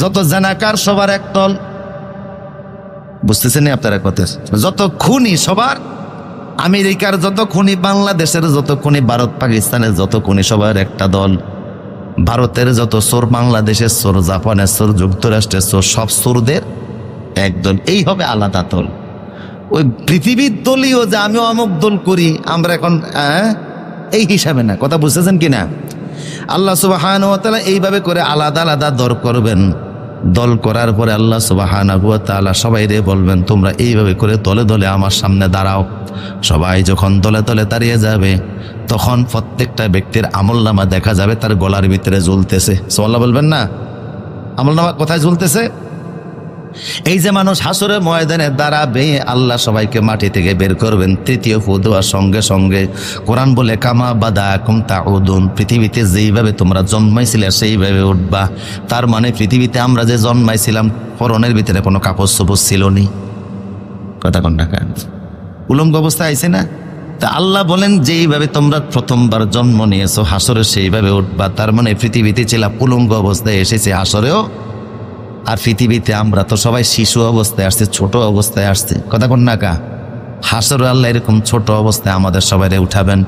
যত জানাকার সবার এক দল, বুঝতেছেন আপনারা কথা? যত খুনি সবার, আমেরিকার যত খুনি, বাংলাদেশের যত খুনি, ভারত পাকিস্তানের যত খুনি, সবার একটা দল। ভারতের যত চোর, বাংলাদেশের চোর, জাপানের চোর, যুক্তরাষ্ট্রের চোর, সব চোরদের একদল। এই হবে আলাদা দল। ওই পৃথিবীর দলীয় যে আমি অমুক দল করি আমরা এখন এই হিসাবে না, কথা বুঝতেছেন কিনা? আল্লাহ সুবহানাহু ওয়া তাআলা এইভাবে করে আলাদা আলাদা দল করবেন। দল করার পরে আল্লাহ সুবহানাহু ওয়া তাআলা সবাইরে বলবেন তোমরা এইভাবে করে দলে দলে আমার সামনে দাঁড়াও। সবাই যখন দলে দলে দাঁড়িয়ে যাবে তখন প্রত্যেকটা ব্যক্তির আমলনামা দেখা যাবে তার গলার ভিতরে ঝুলতেছে। সুবহানাল্লাহ বলবেন না? আমলনামা কোথায় ঝুলতেছে? এই যে মানুষ হাসরের ময়দানে দাঁড়াবে, আল্লাহ সবাইকে মাটি থেকে বের করবেন। তৃতীয় ফু দেওয়ার সঙ্গে সঙ্গে কোরআন বলে কামা বাদাকুম তাউদুন, পৃথিবীতে যেইভাবে তোমরা জন্মাইছিলে সেইভাবে উঠবা। তার মানে পৃথিবীতে আমরা যে জন্মাইছিলাম পরনের ভিতরে কোনো কাপড় চোপড় ছিল নি, কথা কোন টাকা উলঙ্গ অবস্থায় আইছে না? তা আল্লাহ বলেন যেইভাবে তোমরা প্রথমবার জন্ম নিয়েছো হাসরে সেইভাবে উঠবা। তার মানে পৃথিবীতে ছিলাম উলঙ্গ অবস্থায়, এসেছে হাসরেও। আর পৃথিবীতে আমরা তো সবাই শিশু অবস্থায় আসছে, ছোট অবস্থায় আসছে, কথা কোন না কা? হাসরে আল্লাহ এরকম ছোট অবস্থায় আমাদের সবাই উঠাবেন।